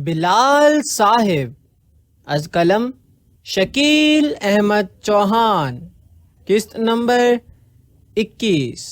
بلال صاحب از قلم شکیل احمد چوہان، قسط نمبر 21۔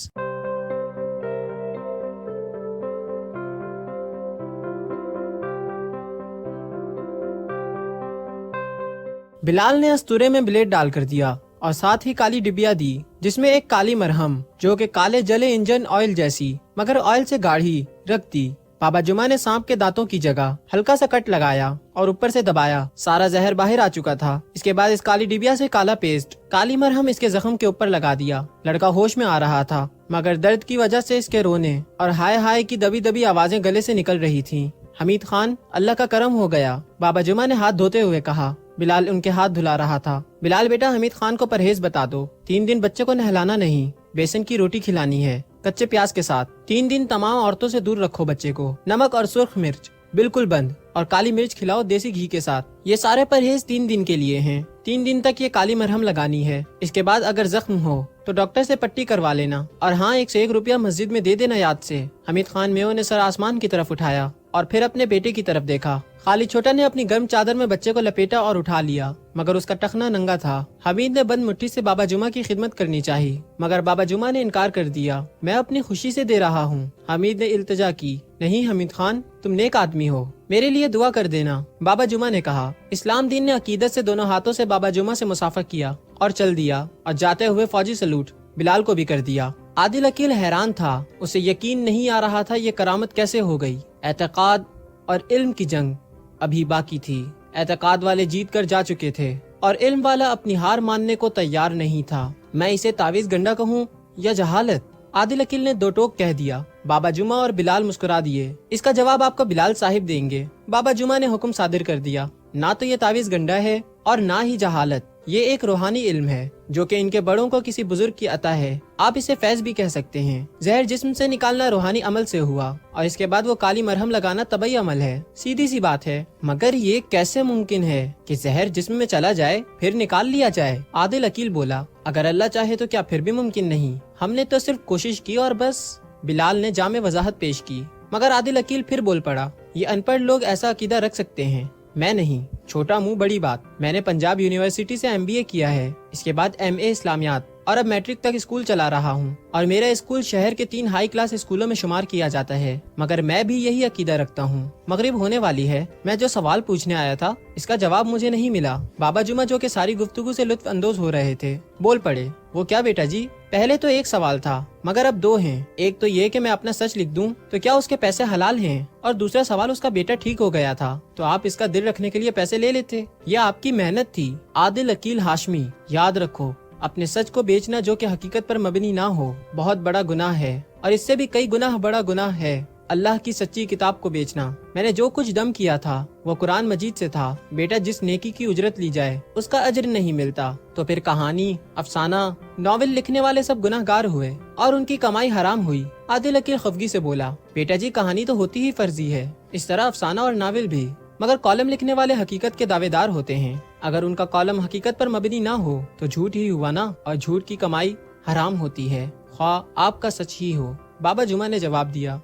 بلال نے استورے میں بلیڈ ڈال کر دیا اور ساتھ ہی کالی ڈبیا دی جس میں ایک کالی مرہم جو کہ کالے جلے انجن آئل جیسی مگر آئل سے گاڑھی رکھ دی۔ بابا جمعہ نے سانپ کے دانتوں کی جگہ ہلکا سا کٹ لگایا اور اوپر سے دبایا۔ سارا زہر باہر آ چکا تھا۔ اس کے بعد اس کالی ڈبیا سے کالا پیسٹ کالی مرہم اس کے زخم کے اوپر لگا دیا۔ لڑکا ہوش میں آ رہا تھا مگر درد کی وجہ سے اس کے رونے اور ہائے ہائے کی دبی دبی آوازیں گلے سے نکل رہی تھیں۔ حمید خان، اللہ کا کرم ہو گیا، بابا جمعہ نے ہاتھ دھوتے ہوئے کہا۔ بلال ان کے ہاتھ دھلا رہا تھا۔ بلال بیٹا، حمید خان کو پرہیز بتا دو، 3 دن بچے کو نہلانا نہیں، بیسن کی روٹی کھلانی ہے کچے پیاز کے ساتھ۔ 3 دن تمام عورتوں سے دور رکھو بچے کو، نمک اور سرخ مرچ بالکل بند، اور کالی مرچ کھلاؤ دیسی گھی کے ساتھ۔ یہ سارے پرہیز 3 دن کے لیے ہیں۔ 3 دن تک یہ کالی مرہم لگانی ہے۔ اس کے بعد اگر زخم ہو تو ڈاکٹر سے پٹی کروا لینا، اور ہاں 1 سے 1 روپیہ مسجد میں دے دینا یاد سے۔ حمید خان میوں نے سر آسمان کی طرف اٹھایا اور پھر اپنے بیٹے کی طرف دیکھا۔ خالد چھوٹا نے اپنی گرم چادر میں بچے کو لپیٹا اور اٹھا لیا مگر اس کا ٹخنا ننگا تھا۔ حمید نے بند مٹھی سے بابا جمعہ کی خدمت کرنی چاہی مگر بابا جمعہ نے انکار کر دیا۔ میں اپنی خوشی سے دے رہا ہوں۔ حمید نے التجا کی۔ نہیں حمید خان، تم نیک آدمی ہو، میرے لیے دعا کر دینا، بابا جمعہ نے کہا۔ اسلام دین نے عقیدت سے دونوں ہاتھوں سے بابا جمعہ سے مسافہ کیا اور چل دیا، اور جاتے ہوئے فوجی سلوٹ بلال کو بھی کر دیا۔ عادل عقیل حیران تھا، اسے یقین نہیں آ رہا تھا یہ کرامت کیسے ہو گئی۔ اعتقاد اور علم کی جنگ ابھی باقی تھی۔ اعتقاد والے جیت کر جا چکے تھے اور علم والا اپنی ہار ماننے کو تیار نہیں تھا۔ میں اسے تعویذ گنڈا کہوں یا جہالت؟ عادل عقیل نے 2 ٹوک کہہ دیا۔ بابا جمعہ اور بلال مسکرا دیے۔ اس کا جواب آپ کو بلال صاحب دیں گے۔ بابا جمعہ نے حکم صادر کر دیا، نہ تو یہ تعویذ گنڈا ہے اور نہ ہی جہالت، یہ ایک روحانی علم ہے جو کہ ان کے بڑوں کو کسی بزرگ کی عطا ہے۔ آپ اسے فیض بھی کہہ سکتے ہیں۔ زہر جسم سے نکالنا روحانی عمل سے ہوا اور اس کے بعد وہ کالی مرہم لگانا طبعی عمل ہے۔ سیدھی سی بات ہے، مگر یہ کیسے ممکن ہے کہ زہر جسم میں چلا جائے پھر نکال لیا جائے؟ عادل عقیل بولا، اگر اللہ چاہے تو کیا پھر بھی ممکن نہیں؟ ہم نے تو صرف کوشش کی اور بس۔ بلال نے جامع وضاحت پیش کی مگر عادل عقیل پھر بول پڑا، یہ ان پڑھ لوگ ایسا عقیدہ رکھ سکتے ہیں، میں نہیں۔ چھوٹا منہ بڑی بات، میں نے پنجاب یونیورسٹی سے MBA کیا ہے، اس کے بعد MA اسلامیات، اور اب میٹرک تک اسکول چلا رہا ہوں، اور میرا اسکول شہر کے 3 ہائی کلاس اسکولوں میں شمار کیا جاتا ہے، مگر میں بھی یہی عقیدہ رکھتا ہوں۔ مغرب ہونے والی ہے، میں جو سوال پوچھنے آیا تھا اس کا جواب مجھے نہیں ملا۔ بابا جمعہ جو کہ ساری گفتگو سے لطف اندوز ہو رہے تھے بول پڑے، وہ کیا بیٹا جی؟ پہلے تو 1 سوال تھا مگر اب 2 ہیں۔ ایک تو یہ کہ میں اپنا سچ لکھ دوں تو کیا اس کے پیسے حلال ہیں، اور دوسرا سوال اس کا بیٹا ٹھیک ہو گیا تھا تو آپ اس کا دل رکھنے کے لیے پیسے لے لیتے، یہ آپ کی محنت تھی۔ عادل عقیل ہاشمی، یاد رکھو، اپنے سچ کو بیچنا جو کہ حقیقت پر مبنی نہ ہو بہت بڑا گناہ ہے، اور اس سے بھی کئی گناہ بڑا گناہ ہے اللہ کی سچی کتاب کو بیچنا۔ میں نے جو کچھ دم کیا تھا وہ قرآن مجید سے تھا۔ بیٹا، جس نیکی کی اجرت لی جائے اس کا اجر نہیں ملتا تو پھر کہانی، افسانہ، ناول لکھنے والے سب گناہ گار ہوئے اور ان کی کمائی حرام ہوئی۔ عادل عقیل خفگی سے بولا، بیٹا جی کہانی تو ہوتی ہی فرضی ہے، اس طرح افسانہ اور ناول بھی، مگر کالم لکھنے والے حقیقت کے دعوے دار ہوتے ہیں۔ اگر ان کا کالم حقیقت پر مبنی نہ ہو تو جھوٹ ہی ہوا نا، اور جھوٹ کی کمائی حرام ہوتی ہے، خواہ آپ کا سچ ہی ہو۔ بابا جمعہ نے جواب دیا۔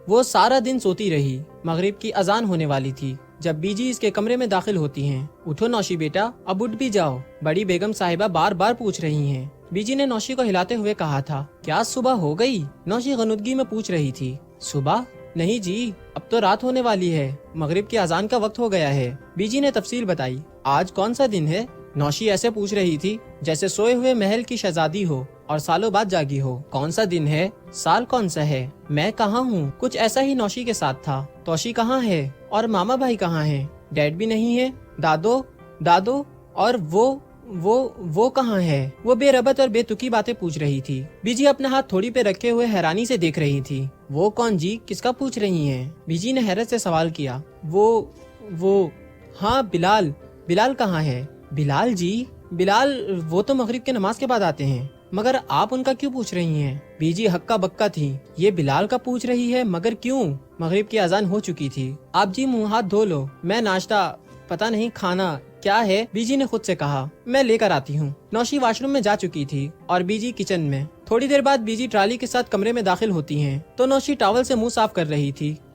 وہ سارا دن سوتی رہی۔ مغرب کی اذان ہونے والی تھی جب بی جی اس کے کمرے میں داخل ہوتی ہیں۔ اٹھو نوشی بیٹا، اب اٹھ بھی جاؤ، بڑی بیگم صاحبہ بار بار پوچھ رہی ہیں۔ بی جی نے نوشی کو ہلاتے ہوئے کہا تھا، کیا صبح ہو گئی؟ نوشی غنودگی میں پوچھ رہی تھی۔ صبح؟ نہیں جی، اب تو رات ہونے والی ہے، مغرب کی اذان کا وقت ہو گیا ہے۔ بی جی نے تفصیل بتائی۔ آج کون سا دن ہے؟ نوشی ایسے پوچھ رہی تھی جیسے سوئے ہوئے محل کی شہزادی ہو اور سالوں بعد جاگی ہو۔ کون سا دن ہے؟ سال کون سا ہے؟ میں کہاں ہوں؟ کچھ ایسا ہی نوشی کے ساتھ تھا۔ توشی کہاں ہے؟ اور ماما بھائی کہاں ہیں؟ ڈیڈ بھی نہیں ہے۔ دادو اور وہ کہاں ہے؟ وہ بے ربط اور بے تکی باتیں پوچھ رہی تھی۔ بی جی اپنا ہاتھ تھوڑی پہ رکھے ہوئے حیرانی سے دیکھ رہی تھی۔ وہ کون جی؟ کس کا پوچھ رہی ہیں؟ بی جی نے حیرت سے سوال کیا۔ وہ ہاں بلال کہاں ہے؟ بلال جی؟ بلال وہ تو مغرب کے نماز کے بعد آتے ہیں، مگر آپ ان کا کیوں پوچھ رہی ہیں؟ بی جی ہکا بکا تھی، یہ بلال کا پوچھ رہی ہے مگر کیوں؟ مغرب کی اذان ہو چکی تھی۔ آپ جی منہ ہاتھ دھو لو، میں ناشتہ، پتہ نہیں کھانا کیا ہے، بی جی نے خود سے کہا، میں لے کر آتی ہوں۔ نوشی واش روم میں جا چکی تھی اور بی جی کچن میں۔ تھوڑی دیر بعد بی جی ٹرالی کے ساتھ کمرے میں داخل ہوتی ہیں تو نوشی ٹاول سے منہ صاف کر رہی تھی